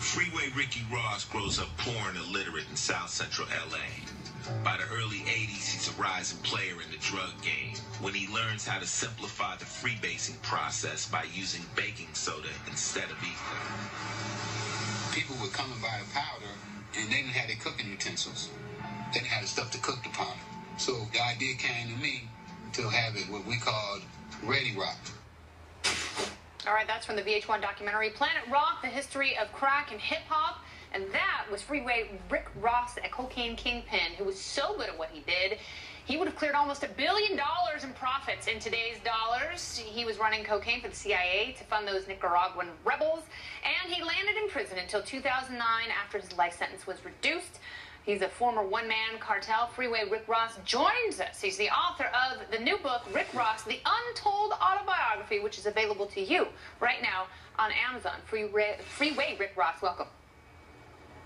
Freeway Ricky Ross grows up poor and illiterate in South Central LA. By the early 80s, he's a rising player in the drug game when he learns how to simplify the freebasing process by using baking soda instead of ether. People would come and buy the powder, and they didn't have their cooking utensils. They didn't have the stuff to cook the powder. So the idea came to me to have it what we called Ready Rock. All right, that's from the VH1 documentary Planet Rock, the history of crack and hip-hop. And that was Freeway Rick Ross, a cocaine kingpin who was so good at what he did, he would have cleared almost $1 billion in profits in today's dollars. He was running cocaine for the CIA to fund those Nicaraguan rebels, and he landed in prison until 2009 after his life sentence was reduced. He's a former one-man cartel. Freeway Rick Ross joins us. He's the author of the new book, Rick Ross, The Untold Autobiography, which is available to you right now on Amazon. Freeway Rick Ross, welcome.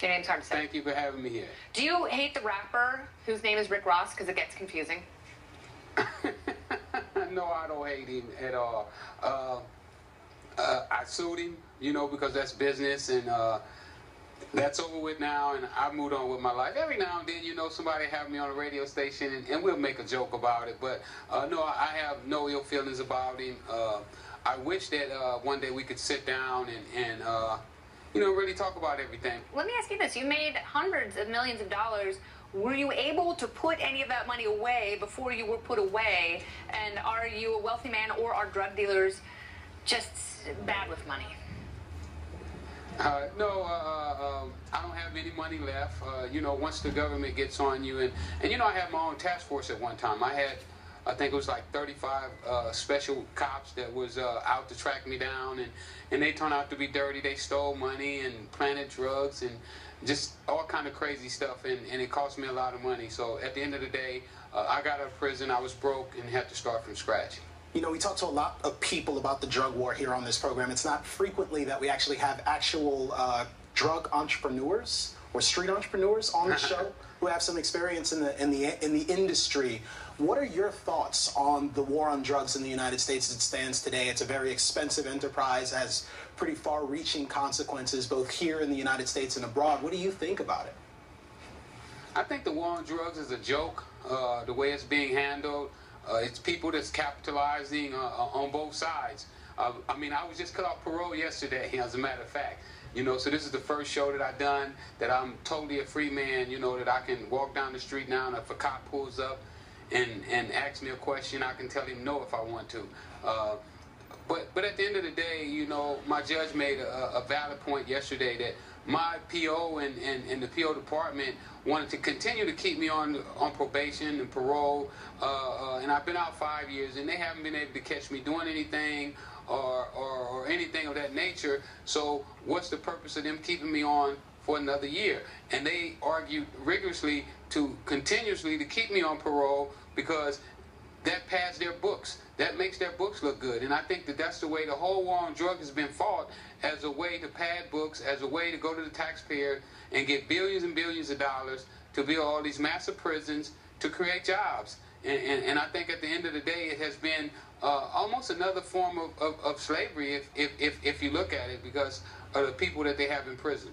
Your name's hard to say. Thank you for having me here. Do you hate the rapper whose name is Rick Ross because it gets confusing? No, I don't hate him at all. I sued him, you know, because that's business, and that's over with now, and I moved on with my life. Every now and then, you know, somebody have me on a radio station, and we'll make a joke about it, but no, I have no ill feelings about him. I wish that one day we could sit down and you know, really talk about everything. Let me ask you this. You made hundreds of millions of dollars. Were you able to put any of that money away before you were put away? And are you a wealthy man, or are drug dealers just bad with money? No, I don't have any money left. You know, once the government gets on you, and you know, I had my own task force at one time. I think it was like 35 special cops that was out to track me down, and they turned out to be dirty. They stole money and planted drugs and just all kind of crazy stuff, and it cost me a lot of money. So at the end of the day, I got out of prison, I was broke, and had to start from scratch. You know, we talk to a lot of people about the drug war here on this program. It's not frequently that we actually have actual drug entrepreneurs or street entrepreneurs on the show who have some experience in the industry. What are your thoughts on the war on drugs in the United States as it stands today? It's a very expensive enterprise, has pretty far-reaching consequences both here in the United States and abroad. What do you think about it? I think the war on drugs is a joke, the way it's being handled. It's people that's capitalizing on both sides. I mean, I was just cut off parole yesterday, as a matter of fact. You know, so this is the first show that I've done that I'm totally a free man, you know, that I can walk down the street now, and if a cop pulls up and asks me a question, I can tell him no if I want to. But at the end of the day, you know, my judge made a valid point yesterday that my PO and the PO department wanted to continue to keep me on probation and parole, and I've been out 5 years, and they haven't been able to catch me doing anything or anything of that nature. So what's the purpose of them keeping me on for another year? And they argued rigorously to continuously to keep me on parole because that pads their books. That makes their books look good. And I think that that's the way the whole war on drugs has been fought, as a way to pad books, as a way to go to the taxpayer and get billions and billions of dollars to build all these massive prisons to create jobs. And I think at the end of the day, it has been almost another form of slavery if you look at it, because of the people that they have in prison.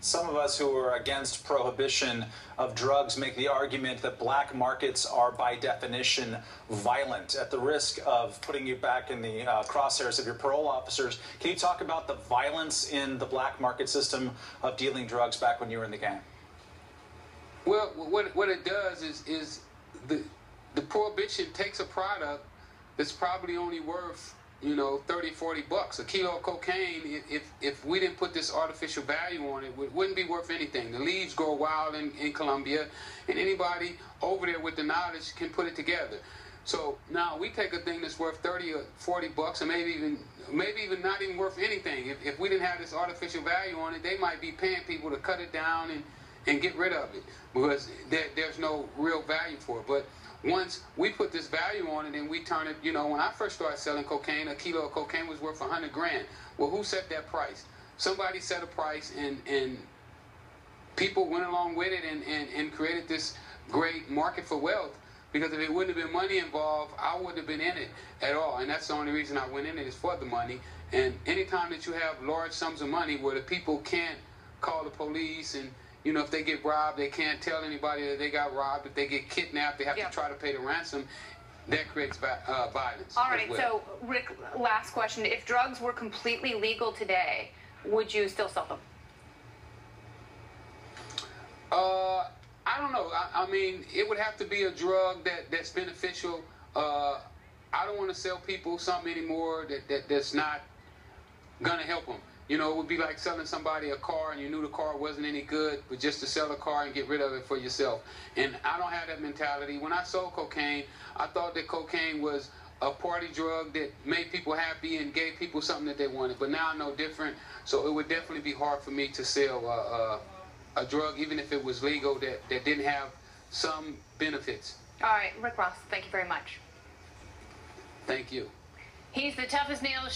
Some of us who are against prohibition of drugs make the argument that black markets are by definition violent, at the risk of putting you back in the crosshairs of your parole officers. Can you talk about the violence in the black market system of dealing drugs back when you were in the game? Well, what it does is the prohibition takes a product that's probably only worth, you know, 30, 40 bucks. A kilo of cocaine, if we didn't put this artificial value on it, wouldn't be worth anything. The leaves grow wild in Colombia, and anybody over there with the knowledge can put it together. So now we take a thing that's worth 30 or 40 bucks, and maybe even not even worth anything. If we didn't have this artificial value on it, they might be paying people to cut it down and get rid of it, because there's no real value for it. But once we put this value on it and we turn it, you know, when I first started selling cocaine, a kilo of cocaine was worth 100 grand. Well, who set that price? Somebody set a price, and people went along with it and created this great market for wealth. Because if it wouldn't have been money involved, I wouldn't have been in it at all. And that's the only reason I went in it, is for the money. And anytime that you have large sums of money where the people can't call the police, and you know, if they get robbed, they can't tell anybody that they got robbed. If they get kidnapped, they have to try to pay the ransom. That creates violence. All right, as well. so Rick, last question. If drugs were completely legal today, would you still sell them? I don't know. I mean, it would have to be a drug that's beneficial. I don't want to sell people something anymore that's not gonna help them. You know, it would be like selling somebody a car and you knew the car wasn't any good, but just to sell a car and get rid of it for yourself. And I don't have that mentality. When I sold cocaine, I thought that cocaine was a party drug that made people happy and gave people something that they wanted. But now I know different, so it would definitely be hard for me to sell a drug, even if it was legal, that didn't have some benefits. All right, Rick Ross, thank you very much. Thank you. He's the toughest nails.